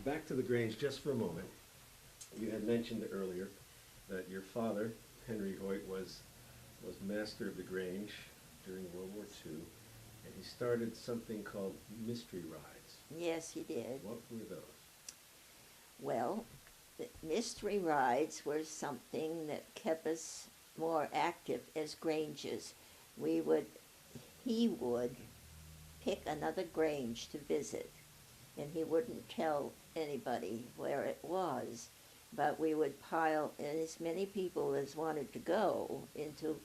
back to the Grange just for a moment. You had mentioned earlier that your father, Henry Hoyt, was master of the Grange during World War II, and he started something called mystery rides. Yes, he did. What were those? Well, the mystery rides were something that kept us more active as Grangers. He would pick another Grange to visit, and he wouldn't tell anybody where it was, but we would pile as many people as wanted to go into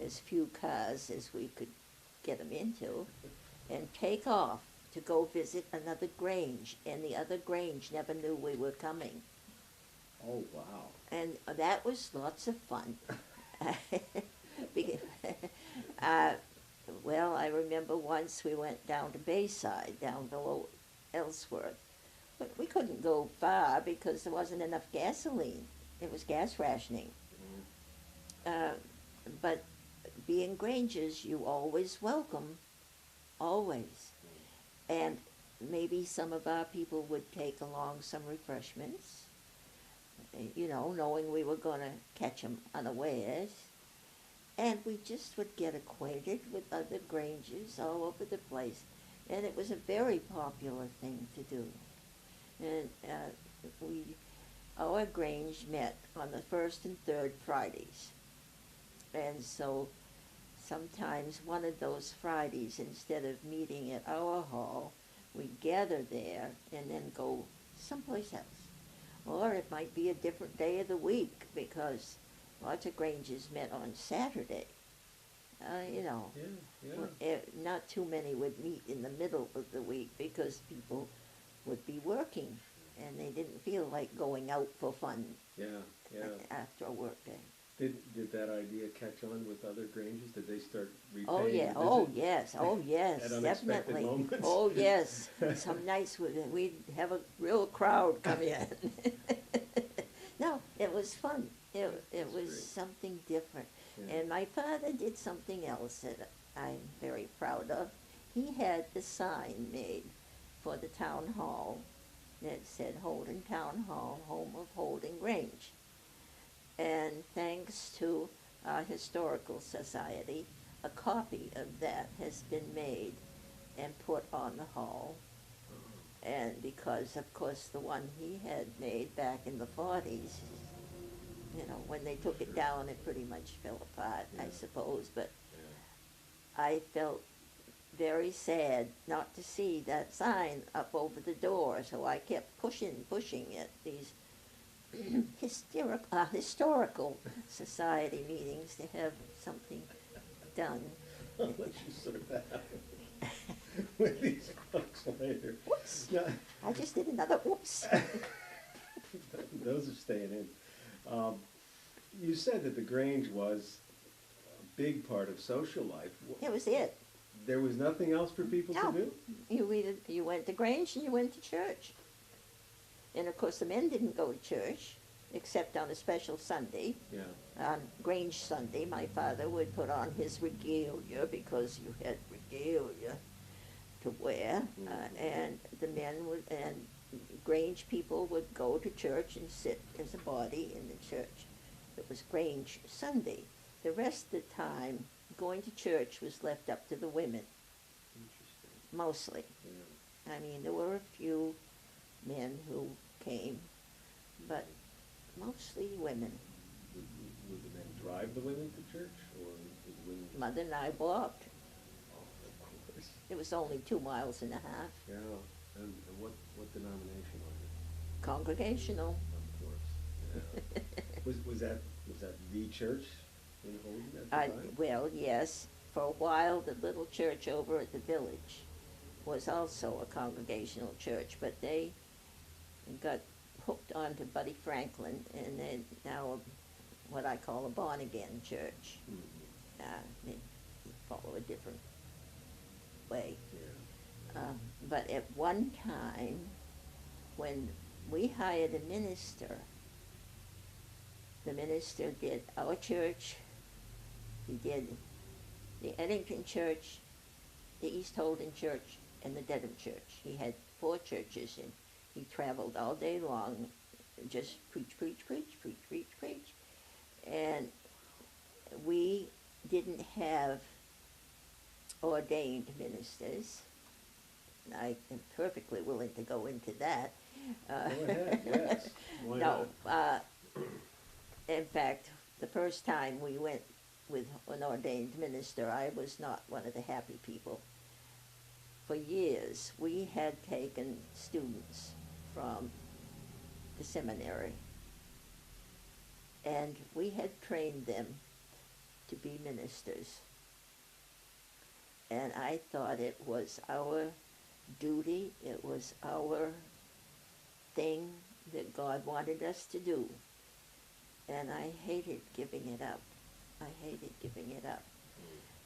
as few cars as we could get them into, and take off to go visit another Grange, and the other Grange never knew we were coming. Oh, wow. And that was lots of fun. uh, well, I remember once we went down to Bayside, down below Ellsworth. But we couldn't go far because there wasn't enough gasoline. It was gas rationing. But being Grangers, you always welcome, always. And maybe some of our people would take along some refreshments, knowing we were going to catch them unawares. And we just would get acquainted with other Grangers all over the place. And it was a very popular thing to do. And our Grange met on the first and third Fridays. And so sometimes one of those Fridays, instead of meeting at our hall, we'd gather there and then go someplace else. Or it might be a different day of the week, because lots of Granges met on Saturday. Not too many would meet in the middle of the week because people would be working and they didn't feel like going out for fun after a work day. Did that idea catch on with other Granges? Did they start repaying Oh yeah, oh yes, at unexpected definitely. moments? Oh yes, some nights we'd have a real crowd come in. No, it was fun. It was great. something different. Yeah. And my father did something else that I'm very proud of. He had the sign made for the town hall that said Holden Town Hall, home of Holden Grange. And thanks to our Historical Society, a copy of that has been made and put on the hall. And because, of course, the one he had made back in the 40s, when they took it down, it pretty much fell apart, I suppose. But I felt very sad not to see that sign up over the door, so I kept pushing it. These historical society meetings to have something done. I'll let you sort that out with these books later. Whoops! No. I just did another whoops. Those are staying in. You said that the Grange was a big part of social life. It was it. There was nothing else for people No. to do? You went to Grange and you went to church. And of course the men didn't go to church, except on a special Sunday. Yeah. On Grange Sunday, my father would put on his regalia, because you had regalia to wear, and the men and Grange people would go to church and sit as a body in the church. It was Grange Sunday. The rest of the time, going to church was left up to the women, mostly. Yeah. I mean, there were a few men who came, but mostly women. Would the men drive the women to church, or did the women? Mother and I walked. Oh, of course. It was only 2.5 miles. Yeah. And what denomination was it? Congregational. Of course. Yeah. was that the church in Holden at the time? Well, yes. For a while, the little church over at the village was also a congregational church, but they got hooked onto Buddy Franklin, and they're now what I call a born-again church. They follow a different way. Yeah. But at one time, when we hired a minister, the minister did our church, he did the Eddington Church, the East Holden Church, and the Dedham Church. He had 4 churches, and he traveled all day long, just preach, preach, preach, preach, preach, preach. And we didn't have ordained ministers. I am perfectly willing to go into that. Go ahead, yes. Why No, not? in fact, the first time we went with an ordained minister, I was not one of the happy people. For years, we had taken students from the seminary, and we had trained them to be ministers. And I thought it was our duty, it was our thing that God wanted us to do. And I hated giving it up. I hated giving it up.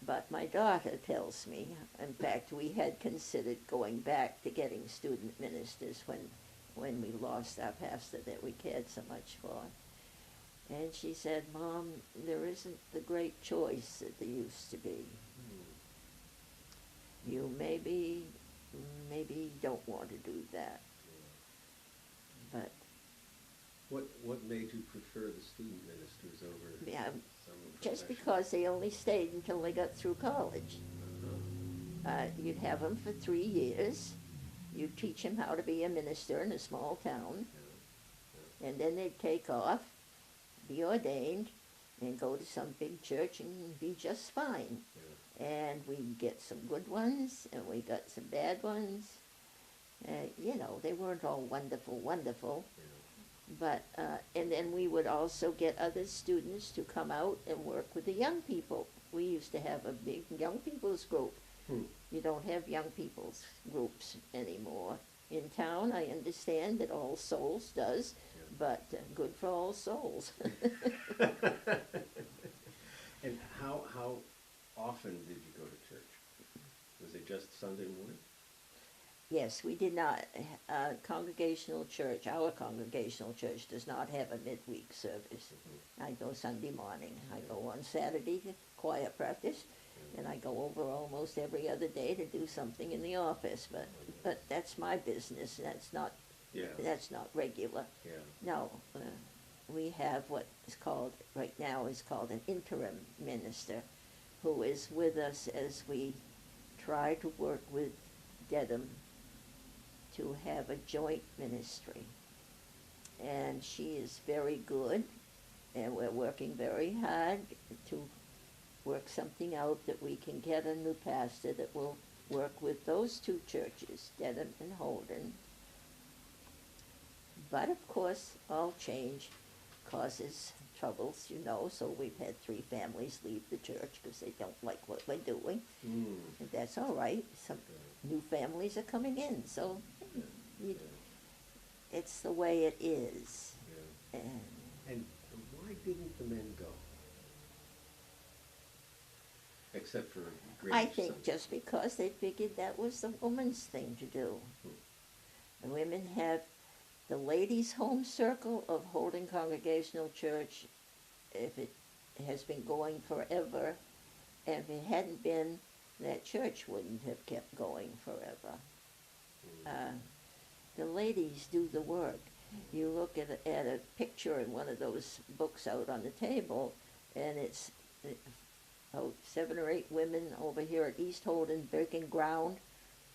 But my daughter tells me, in fact, we had considered going back to getting student ministers when we lost our pastor that we cared so much for. And she said, Mom, there isn't the great choice that there used to be. You maybe don't want to do that. But What made you prefer the student ministers over yeah, some just professional? because they only stayed until they got through college. You'd have them for 3 years. You'd teach them how to be a minister in a small town. And then they'd take off, be ordained, and go to some big church and be just fine. And we get some good ones, and we got some bad ones. They weren't all wonderful, wonderful. But, and then we would also get other students to come out and work with the young people. We used to have a big young people's group. You don't have young people's groups anymore. In town, I understand that All Souls does, but good for all souls. And how often did you go to church? Was it just Sunday morning? Yes, we did not. Congregational church, our congregational church does not have a midweek service. I go Sunday morning. I go on Saturday to choir practice, and I go over almost every other day to do something in the office. But that's my business. That's not regular. No, we have what is called right now is called an interim minister, who is with us as we try to work with Dedham to have a joint ministry. And she is very good, and we're working very hard to work something out that we can get a new pastor that will work with those two churches, Dedham and Holden. But of course, all change causes troubles, so we've had 3 families leave the church because they don't like what we're doing. And that's all right. Some new families are coming in, so it's the way it is. And why didn't the men go? Except for Grange I think Sunday. just because they figured that was the woman's thing to do. The women have the ladies' home circle of Holden Congregational Church. If it has been going forever, and if it hadn't been, that church wouldn't have kept going forever. The ladies do the work. You look at a picture in one of those books out on the table, and it's 7 or 8 women over here at East Holden breaking ground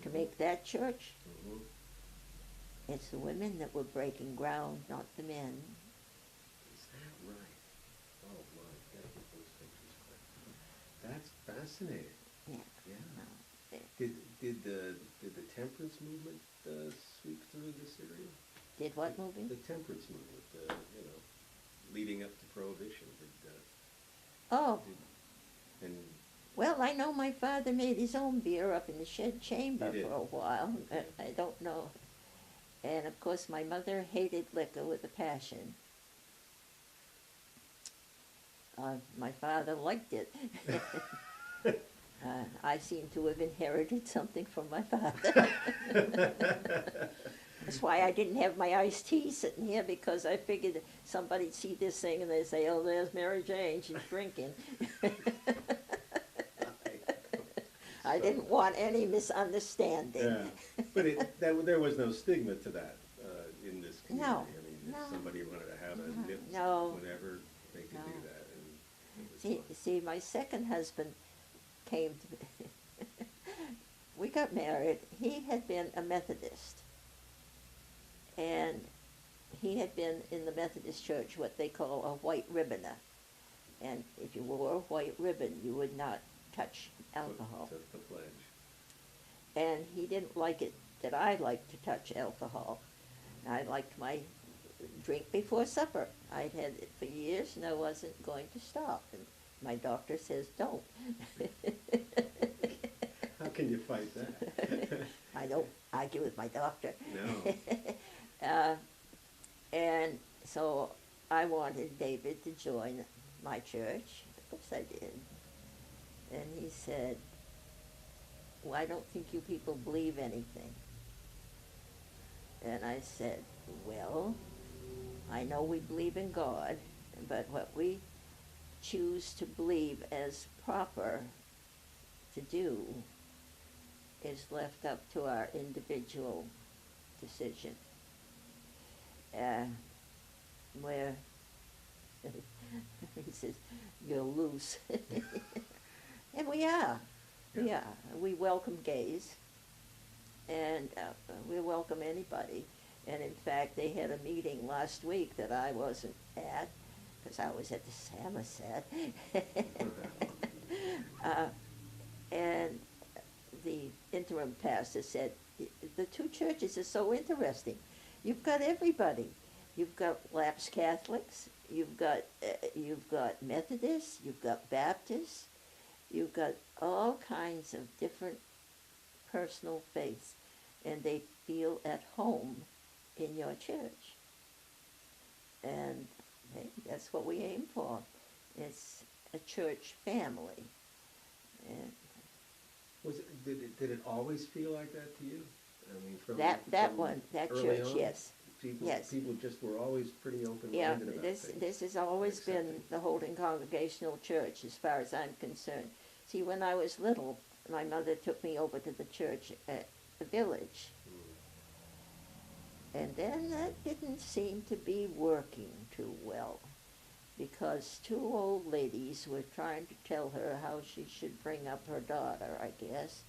to make that church. It's the women that were breaking ground, not the men. Is that right? Oh my, gotta get those pictures quick. That's fascinating. Yeah. Yeah. Did the temperance movement sweep through this area? Did what movie? The temperance movement, leading up to Prohibition. Oh, And well, I know my father made his own beer up in the shed chamber He did. for a while. Okay. I don't know. And of course, my mother hated liquor with a passion. My father liked it. I seem to have inherited something from my father. That's why I didn't have my iced tea sitting here, because I figured somebody'd see this thing and they'd say, oh, there's Mary Jane, she's drinking. I didn't want any misunderstanding. yeah, but there was no stigma to that. community. No, I mean, no, if somebody wanted to have a knit no, whenever, they could do no. that, and it was See, fun. see, my second husband came to, we got married. He had been a Methodist, and he had been in the Methodist church what they call a white ribboner. And if you wore a white ribbon, you would not touch alcohol. Took the pledge. And he didn't like it that I liked to touch alcohol. I liked my drink before supper. I'd had it for years, and I wasn't going to stop. And my doctor says, don't. How can you fight that? I don't argue with my doctor. No. And so I wanted David to join my church. Of course I did. And he said, well, I don't think you people believe anything. And I said, well, I know we believe in God, but what we choose to believe as proper to do is left up to our individual decision. Where he says, you're loose. And we are. We Yeah. are. We welcome gays, and we welcome anybody. And in fact, they had a meeting last week that I wasn't at, because I was at the Samoset. And the interim pastor said, the two churches are so interesting. You've got everybody. You've got lapsed Catholics, you've got Methodists, you've got Baptists, you've got all kinds of different personal faiths, and they feel at home in your church. And hey, that's what we aim for. It's a church family. And Did it always feel like that to you? I mean, from that early church, on? yes. Yes. People just were always pretty Yeah, open-minded about things. this has always been Accepting. the Holden Congregational Church, as far as I'm concerned. See, when I was little, my mother took me over to the church at the village. And then that didn't seem to be working too well, because two old ladies were trying to tell her how she should bring up her daughter, I guess,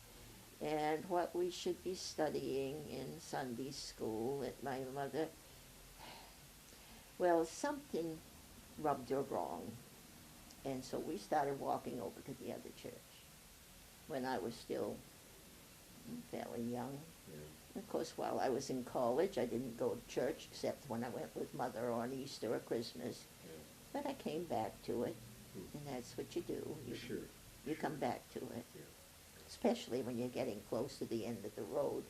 and what we should be studying in Sunday school. And my mother, well, something rubbed her wrong, and so we started walking over to the other church when I was still fairly young. Yeah. Of course, while I was in college, I didn't go to church except when I went with Mother on Easter or Christmas. Yeah. But I came back to it, Hmm. and that's what you do. Sure. You come back to it, Yeah. especially when you're getting close to the end of the road.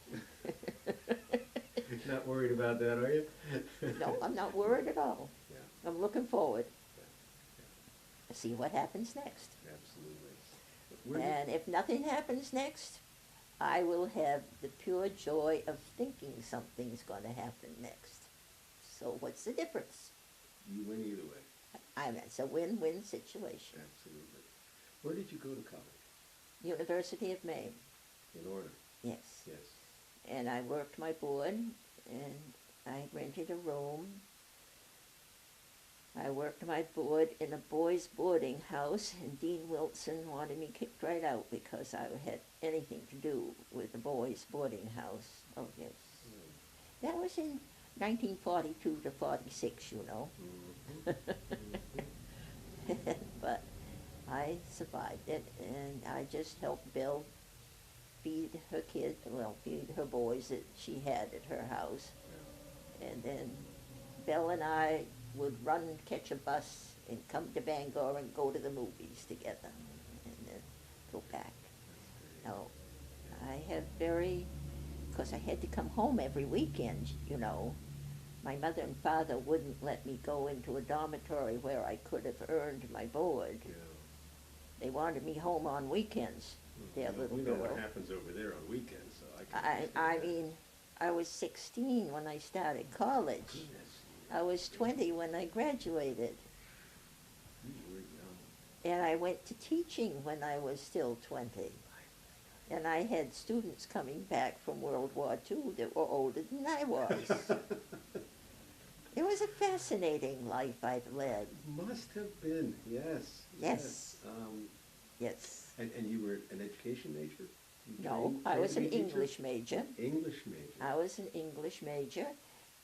Not worried about that, are you? No, I'm not worried at all. Yeah. I'm looking forward Yeah. to see what happens next. Absolutely. Where did- And if nothing happens next, I will have the pure joy of thinking something's going to happen next. So what's the difference? you win either way. It's a win-win situation. Absolutely. Where did you go to college? University of Maine, In order. yes. Yes. And I worked my board, and I rented a room. I worked my board in a boys' boarding house, and Dean Wilson wanted me kicked right out because I had anything to do with the boys' boarding house. Oh, yes. That was in 1942 to 46, you know. Mm-hmm. But I survived it, and I just helped Bill feed her boys that she had at her house. And then Bill and I would run, catch a bus, and come to Bangor and go to the movies together, and then go back. Now, I have because I had to come home every weekend, you know. My mother and father wouldn't let me go into a dormitory where I could have earned my board. Yeah. They wanted me home on weekends, their Well, little we know girl. what happens over there on weekends, so I can I understand that. mean, I was 16 when I started college. Goodness. I was 20 when I graduated. You were young. And I went to teaching when I was still 20. And I had students coming back from World War II that were older than I was. It was a fascinating life I've led. Must have been, yes. Yes. Um, Yes. and you were an education major? You No, I trained was to an be a teacher? English major. English major. I was an English major,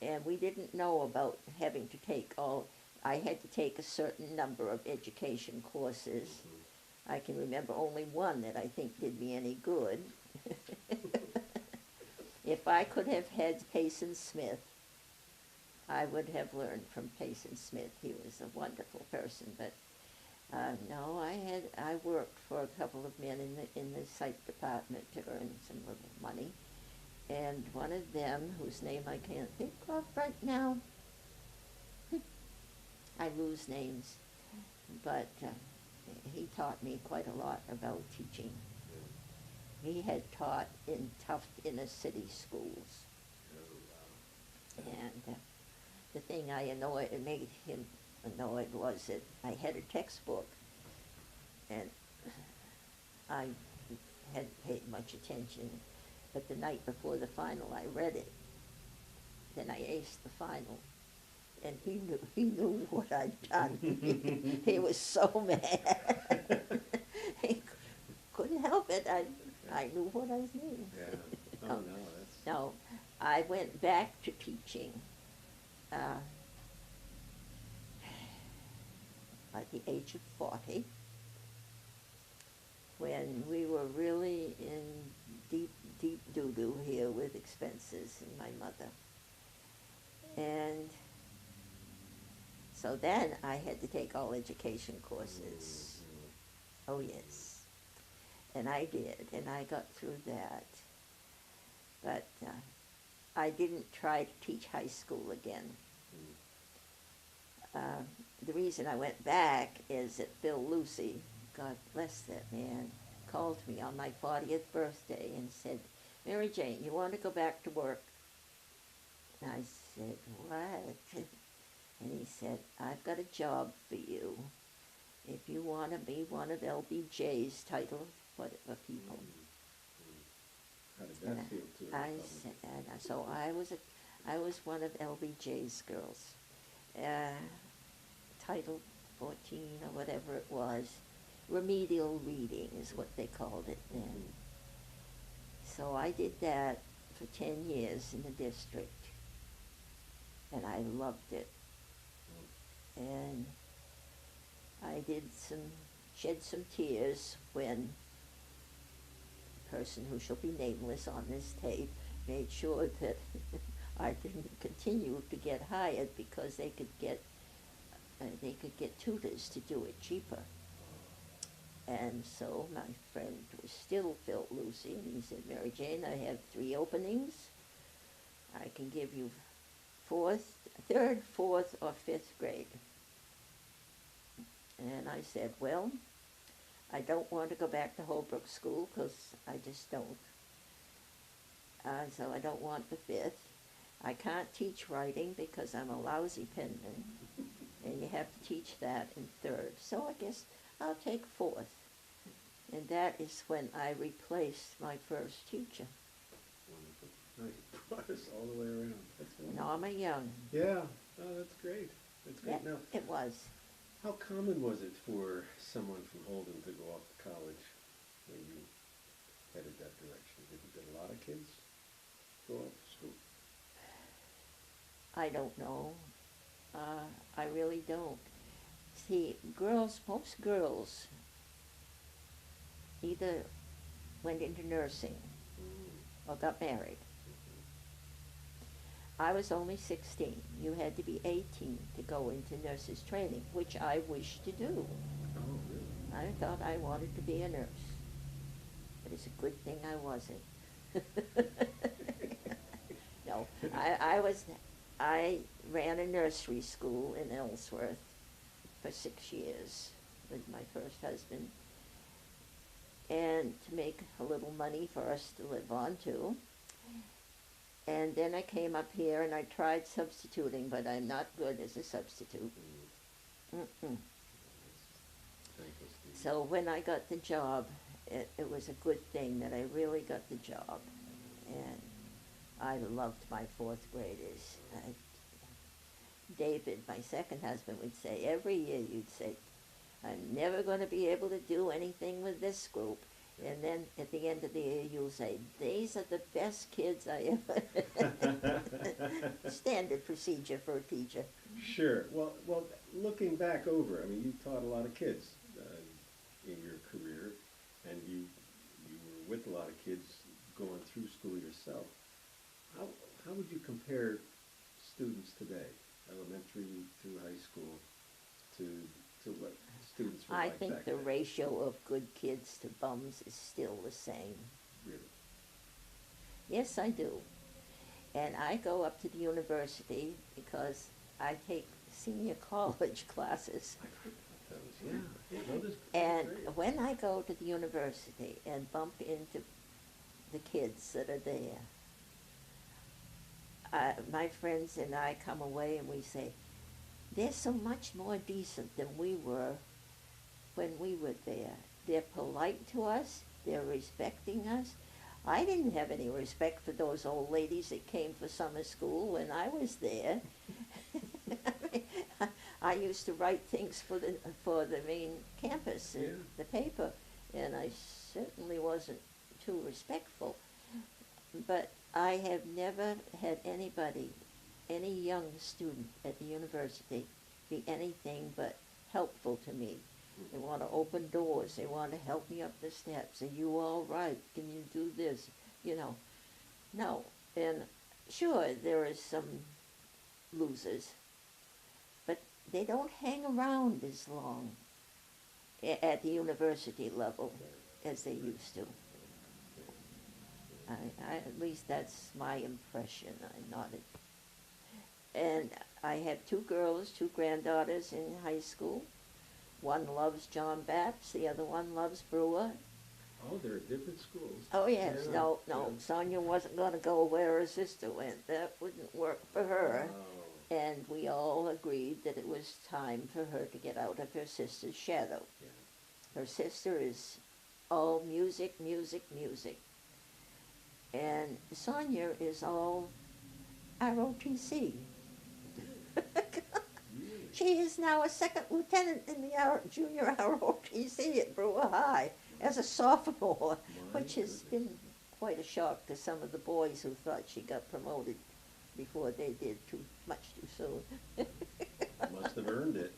and we didn't know about having to take all. I had to take a certain number of education courses. I can remember only one that I think did me any good. If I could have had Payson Smith, I would have learned from Payson Smith. He was a wonderful person, but no, I worked for a couple of men in the psych department to earn some little money, and one of them, whose name I can't think of right now, I lose names, but he taught me quite a lot about teaching. He had taught in tough inner city schools, and the thing made him annoyed was that I had a textbook, and I hadn't paid much attention, but the night before the final I read it. Then I aced the final, and he knew what I'd done. He was so mad. He couldn't help it. I knew what I was doing. Yeah. Oh, no, that's... No, I went back to teaching at the age of 40, when we were really in deep, deep doo-doo here with expenses and my mother. And so then I had to take all education courses. Oh, yes. And I did, and I got through that. But I didn't try to teach high school again. The reason I went back is that Phil Lucy, God bless that man, called me on my 40th birthday and said, "Mary Jane, you want to go back to work?" And I said, "What?" And he said, "I've got a job for you. If you want to be one of LBJ's title whatever people." How did that feel to I said, and so I was one of LBJ's girls. Title 14 or whatever it was. Remedial reading is what they called it then. So I did that for 10 years in the district, and I loved it. And I shed some tears when the person who shall be nameless on this tape made sure that I didn't continue to get hired because they could get tutors to do it cheaper. And so my friend was still Phil Lucy, and he said, "Mary Jane, I have 3 openings. I can give you 3rd, 4th, or 5th grade." And I said, "Well, I don't want to go back to Holbrook School because I just don't. So I don't want the 5th. I can't teach writing because I'm a lousy penman, and you have to teach that in 3rd. So I guess I'll take 4th." And that is when I replaced my first teacher, Wonderful. No, you brought us all the way around. That's wonderful. Norma Young. Yeah. Oh, that's great. That's great. Yeah, Now, it was. how common was it for someone from Holden to go off to college when you headed that direction? Did a lot of kids go off to school? I don't know. I really don't. See, most girls either went into nursing or got married. I was only 16. You had to be 18 to go into nurses training, which I wished to do. Oh, really? I thought I wanted to be a nurse, but it's a good thing I wasn't. No, I ran a nursery school in Ellsworth for 6 years with my first husband, and to make a little money for us to live on too. And then I came up here and I tried substituting, but I'm not good as a substitute. Mm-mm. So when I got the job, it was a good thing that I really got the job. And I loved my 4th graders. David, my second husband, would say, every year you'd say, I'm never going to be able to do anything with this group. And then at the end of the year, you'll say, these are the best kids I ever. Standard procedure for a teacher. Sure. Well, looking back over, I mean, you taught a lot of kids in your career, and you were with a lot of kids going through school yourself. How would you compare students today, elementary through high school, to what students were I like think back the then? ratio of good kids to bums is still the same. Really? Yes, I do. And I go up to the university because I take senior college classes. I've heard about those. Yeah. Yeah. No, those And great. when I go to the university and bump into the kids that are there, my friends and I come away and we say, they're so much more decent than we were when we were there. They're polite to us, they're respecting us. I didn't have any respect for those old ladies that came for summer school when I was there. I used to write things for the main campus in Yeah. the paper, and I certainly wasn't too respectful. But I have never had anybody, any young student at the university, be anything but helpful to me. They want to open doors. They want to help me up the steps. Are you all right? Can you do this? You know, no. And sure, there are some losers, but they don't hang around as long at the university level as they used to. At least that's my impression. I nodded. And I have two girls, two granddaughters in high school. One loves John Bapps, the other one loves Brewer. Oh, there are different schools. Oh yes, Yeah, no, yeah. Sonia wasn't going to go where her sister went. That wouldn't work for her. Oh, And we all agreed that it was time for her to get out of her sister's shadow. yeah. Her sister is all music, music, music. And Sonia is all ROTC. Really? She is now a second lieutenant in the junior ROTC at Brewer High as a sophomore, My which has goodness. been quite a shock to some of the boys who thought she got promoted before they did too much too soon. Must have earned it.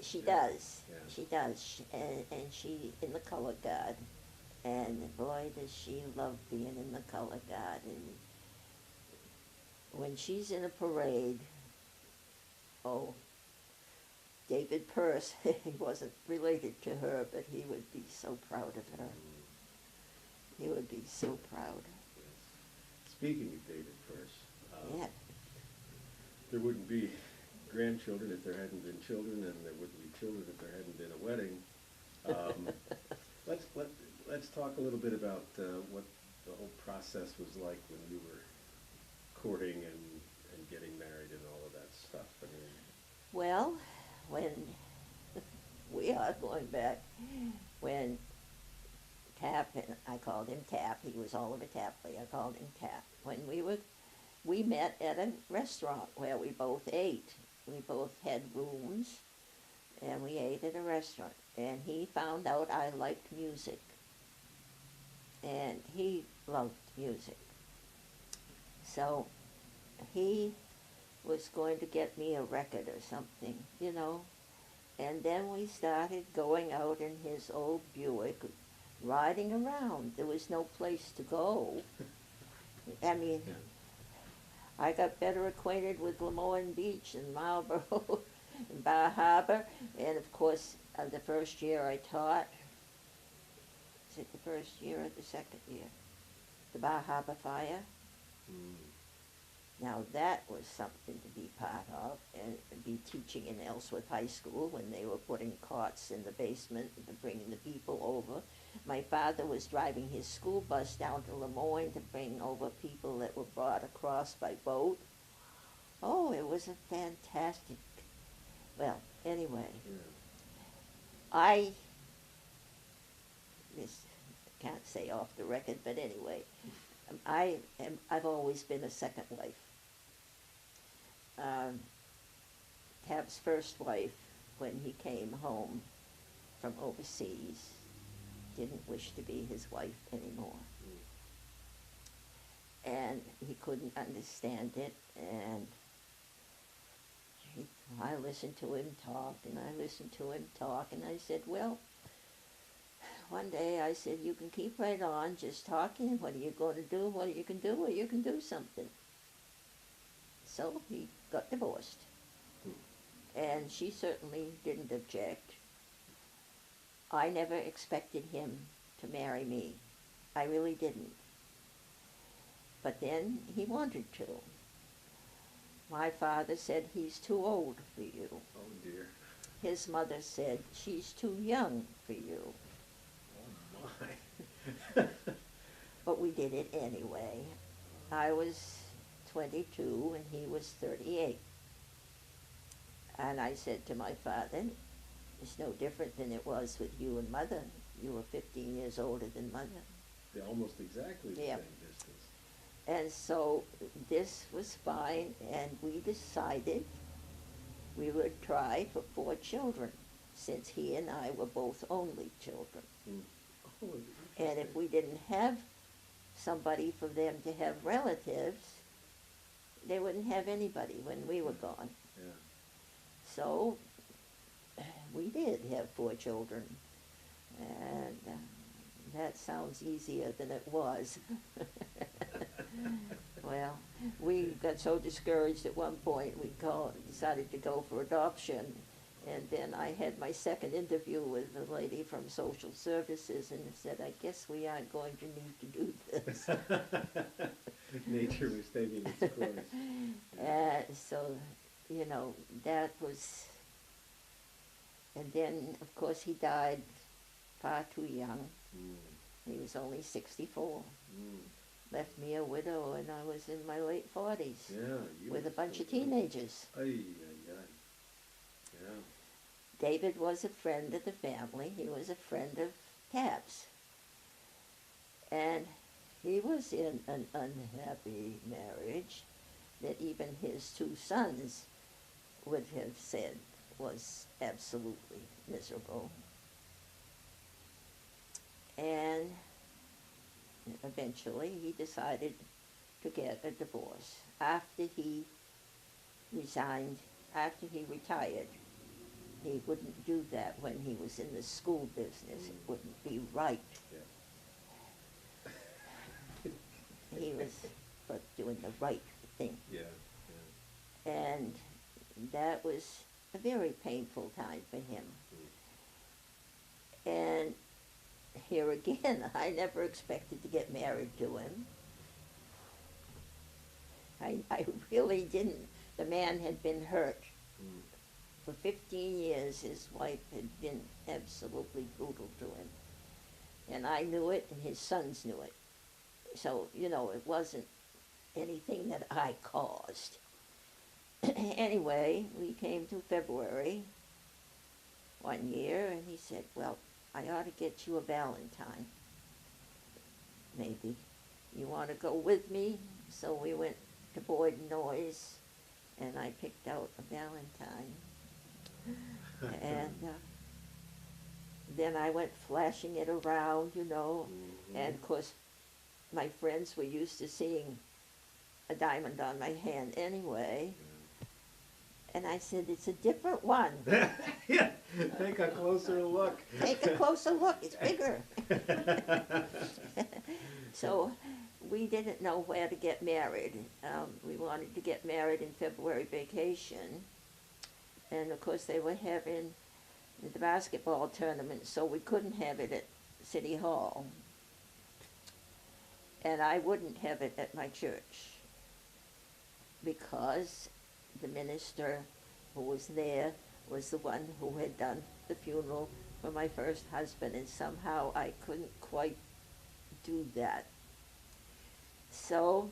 She Yeah. does. Yeah. She does. And she in the color guard. And boy, does she love being in the color guard. And when she's in a parade, oh, David Peirce, he wasn't related to her, but he would be so proud of her. He would be so proud. Yes. Speaking of David Peirce, Yeah. there wouldn't be grandchildren if there hadn't been children, and there wouldn't be children if there hadn't been a wedding. Let's talk a little bit about what the whole process was like when you were courting and getting married and all of that stuff. I mean, Well, when we are going back, when Tap, and I called him Tap, he was Oliver Tapley, I called him Tap. When we met at a restaurant where we both ate. We both had rooms, and we ate at a restaurant. And he found out I liked music, and he loved music. So he was going to get me a record or something, you know. And then we started going out in his old Buick, riding around. There was no place to go. I mean, yeah. I got better acquainted with Lemoyne Beach and Marlboro and Bar Harbor. And of course, the first year I taught, is it the first year or the second year? The Bar Harbor Fire. Mm. Now that was something to be part of, and be teaching in Ellsworth High School when they were putting cots in the basement and bringing the people over. My father was driving his school bus down to Lemoyne to bring over people that were brought across by boat. Oh, it was a fantastic, well, anyway, Yeah. this can't say off the record, but anyway, I've always been a second wife. Tap's first wife, when he came home from overseas, didn't wish to be his wife anymore. And he couldn't understand it, and I listened to him talk, and I listened to him talk, and I said, well, one day I said, you can keep right on just talking. What are you going to do? Well, you can do, or you can do something. So he got divorced. And she certainly didn't object. I never expected him to marry me. I really didn't. But then he wanted to. My father said, he's too old for you. Oh dear. His mother said, she's too young for you. Oh my. But we did it anyway. I was 22 and he was 38. And I said to my father, it's no different than it was with you and Mother. You were 15 years older than Mother. They're almost exactly the Yeah. same distance. And so this was fine, and we decided we would try for 4 children, since he and I were both only children. Oh, And if we didn't have somebody for them to have relatives, they wouldn't have anybody when we were gone. Yeah. So we did have 4 children, and that sounds easier than it was. Well, we got so discouraged at one point, we decided to go for adoption. And then I had my second interview with a lady from social services and said, I guess we aren't going to need to do this. Nature was taking its course. So, you know, that was, and then, of course, he died far too young. He was only 64. Left me a widow, and I was in my late 40s. Yeah. With a bunch of teenagers. Ay, ay, ay. Yeah. David was a friend of the family. He was a friend of Tap's. And he was in an unhappy marriage that even his 2 sons would have said was absolutely miserable. And eventually he decided to get a divorce after he resigned, after he retired. He wouldn't do that when he was in the school business. It wouldn't be right. Yeah. He was for doing the right thing. Yeah. And that was a very painful time for him. And here again, I never expected to get married to him. I really didn't. The man had been hurt. For 15 years, his wife had been absolutely brutal to him. And I knew it, and his sons knew it. So, you know, it wasn't anything that I caused. Anyway, we came to February one year, and he said, well, I ought to get you a Valentine. Maybe. You want to go with me? So we went to Boyd Noyes, and I picked out a Valentine. And then I went flashing it around, you know, and of course my friends were used to seeing a diamond on my hand anyway. And I said, it's a different one. Yeah, take a closer look. Take a closer look, it's bigger. So we didn't know where to get married. We wanted to get married in February vacation. And of course they were having the basketball tournament, so we couldn't have it at City Hall. And I wouldn't have it at my church because the minister who was there was the one who had done the funeral for my first husband, and somehow I couldn't quite do that. So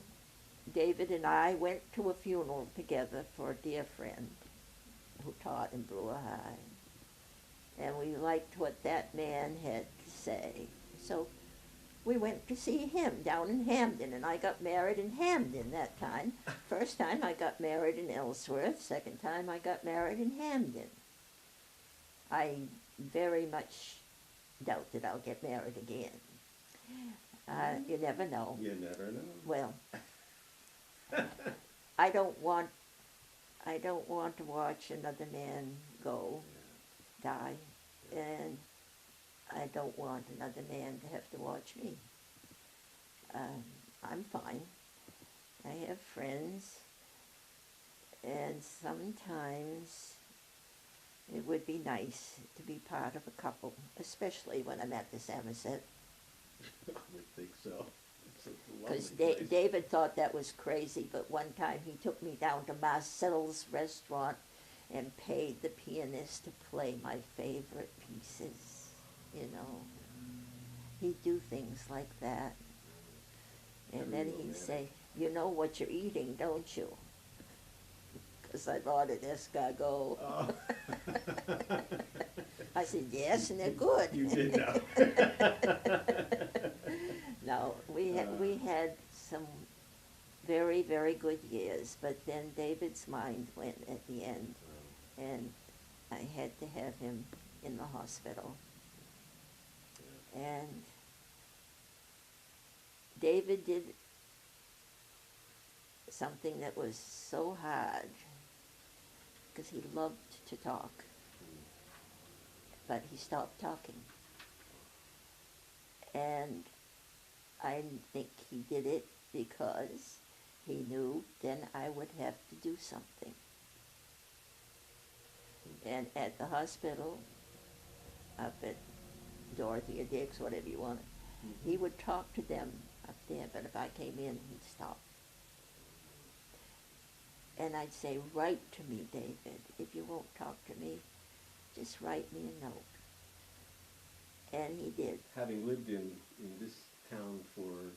David and I went to a funeral together for a dear friend who taught in Brewer High. And we liked what that man had to say. So we went to see him down in Hamden, and I got married in Hamden that time. First time I got married in Ellsworth, second time I got married in Hamden. I very much doubt that I'll get married again. You never know. You never know. Well, I don't want to watch another man go, die, and I don't want another man to have to watch me. I'm fine. I have friends, and sometimes it would be nice to be part of a couple, especially when I'm at the Samoset. I would think so. Because David thought that was crazy, but one time he took me down to Marcel's restaurant and paid the pianist to play my favorite pieces, you know. He'd do things like that. And then he'd say, you know what you're eating, don't you? Because I've ordered escargot. Oh. I said, yes, and they're good. You did know. No, we had some very, very good years, but then David's mind went at the end, and I had to have him in the hospital. And David did something that was so hard, because he loved to talk, but he stopped talking. And I think he did it because he knew then I would have to do something. And at the hospital, up at Dorothy or Dick's, whatever you want, he would talk to them up there, but if I came in, he'd stop. And I'd say, write to me, David. If you won't talk to me, just write me a note. And he did. Having lived in this town for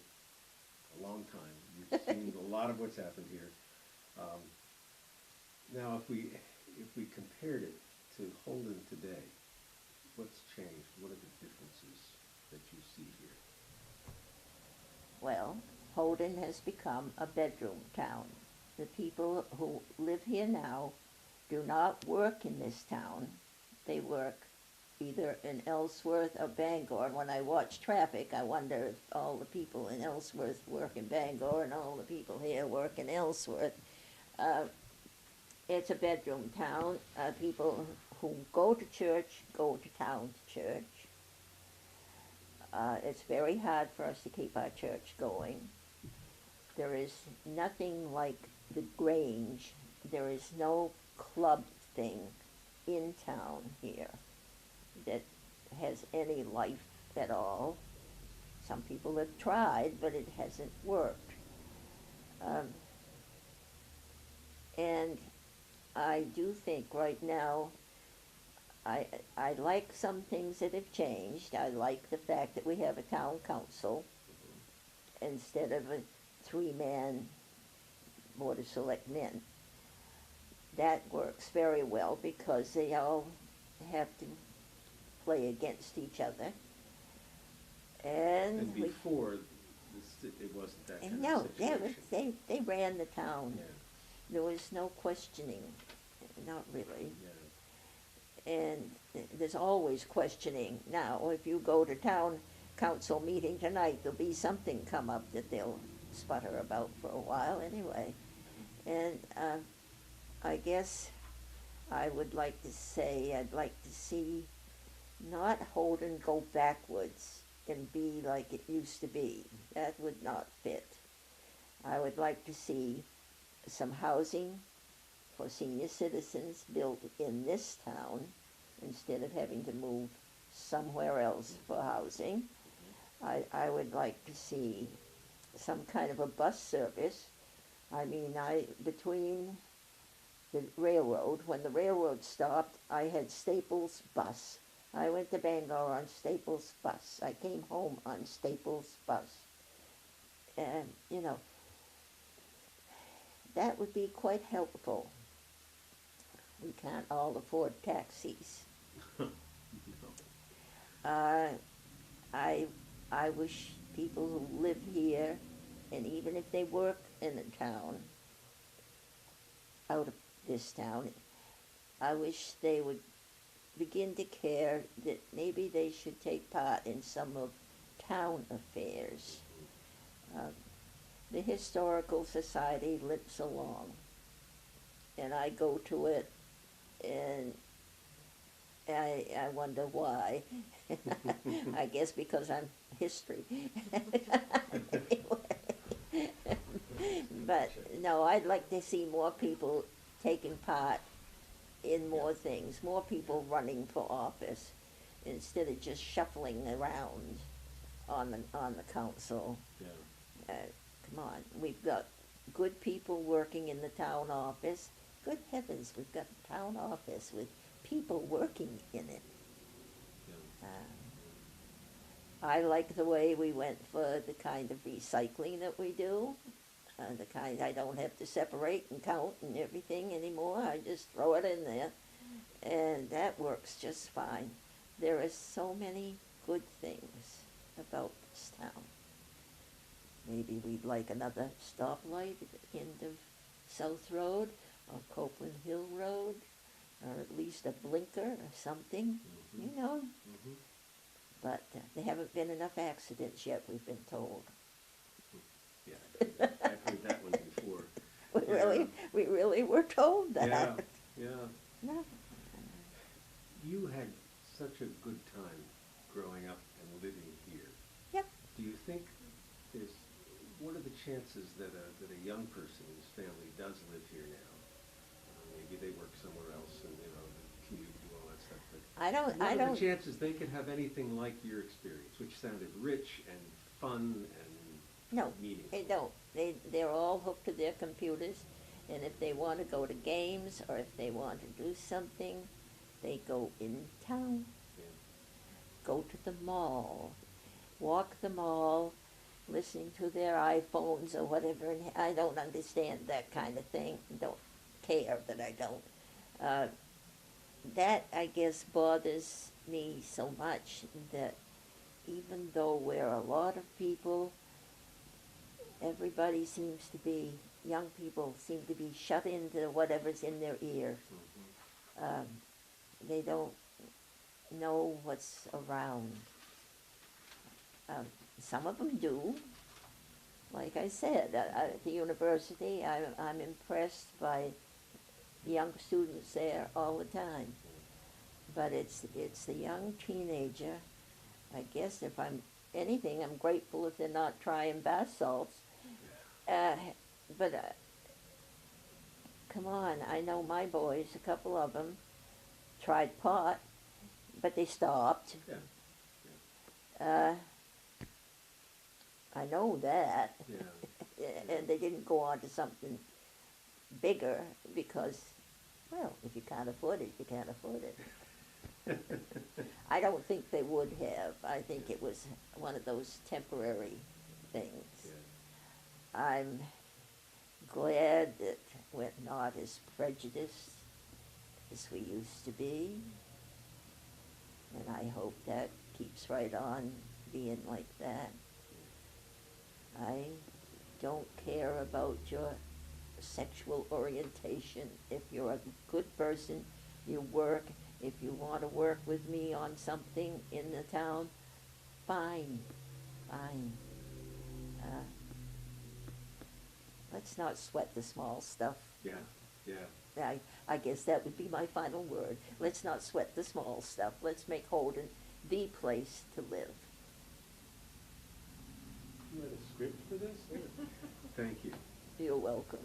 a long time, you've seen a lot of what's happened here. Now, if we compared it to Holden today, what's changed? What are the differences that you see here? Well, Holden has become a bedroom town. The people who live here now do not work in this town. They work either in Ellsworth or Bangor. And when I watch traffic, I wonder if all the people in Ellsworth work in Bangor and all the people here work in Ellsworth. It's a bedroom town. People who go to church go to town to church. It's very hard for us to keep our church going. There is nothing like the Grange. There is no club thing in town here that has any life at all. Some people have tried, but it hasn't worked. And I do think right now, I like some things that have changed. I like the fact that we have a town council instead of a three-man board of selectmen. That works very well because they all have to play against each other. And before, it wasn't that kind no, of situation. they ran the town. Yeah. There was no questioning, not really. Yeah. And there's always questioning. Now, if you go to town council meeting tonight, there'll be something come up that they'll sputter about for a while anyway. And I guess I would like to say I'd like to see not Holden go backwards and be like it used to be. That would not fit. I would like to see some housing for senior citizens built in this town instead of having to move somewhere else for housing. I would like to see some kind of a bus service. I mean, between the railroad, when the railroad stopped, I had Staples bus. I went to Bangor on Staples bus. I came home on Staples bus. And, you know, that would be quite helpful. We can't all afford taxis. No. I wish people who live here, and even if they work in a town, out of this town, I wish they would begin to care that maybe they should take part in some of town affairs. The Historical Society limps along, and I go to it, and I wonder why. I guess because I'm history. But no, I'd like to see more people taking part in more things, more people running for office, instead of just shuffling around on the council. Yeah. Come on, we've got good people working in the town office. Good heavens, we've got a town office with people working in it. Yeah. I like the way we went for the kind of recycling that we do. The kind I don't have to separate and count and everything anymore. I just throw it in there, and that works just fine. There are so many good things about this town. Maybe we'd like another stoplight at the end of South Road or Copeland Hill Road, or at least a blinker or something, Mhm. you know. Mhm. But there haven't been enough accidents yet, we've been told. Yeah, I've heard that one before. We really were told that. Yeah, yeah. No. You had such a good time growing up and living here. Yep. Do you think what are the chances that a young person whose family does live here now, maybe they work somewhere else and, the commute, do all that stuff, but I don't. what are the chances they could have anything like your experience, which sounded rich and fun and No, meaningful? they don't. They're all hooked to their computers, and if they want to go to games or if they want to do something, they go in town, Yeah. go to the mall, walk the mall, listening to their iPhones or whatever, and I don't understand that kind of thing. Don't care that I don't. That, I guess, bothers me so much that even though we're a lot of people, everybody seems to be, young people seem to be shut into whatever's in their ear. Mhm. They don't know what's around. Some of them do. Like I said, at the university, I'm impressed by the young students there all the time. But it's the young teenager. I guess if I'm anything, I'm grateful if they're not trying bath salts. But come on, I know my boys, a couple of them, tried pot, but they stopped. Yeah. I know that. Yeah. And they didn't go on to something bigger because, well, if you can't afford it, you can't afford it. I don't think they would have. I think it was one of those temporary things. Yeah. I'm glad that we're not as prejudiced as we used to be, and I hope that keeps right on being like that. I don't care about your sexual orientation. If you're a good person, you work. If you want to work with me on something in the town, fine, fine. Let's not sweat the small stuff. Yeah. Yeah. I guess that would be my final word. Let's not sweat the small stuff. Let's make Holden the place to live. You had a script for this? Thank you. You're welcome.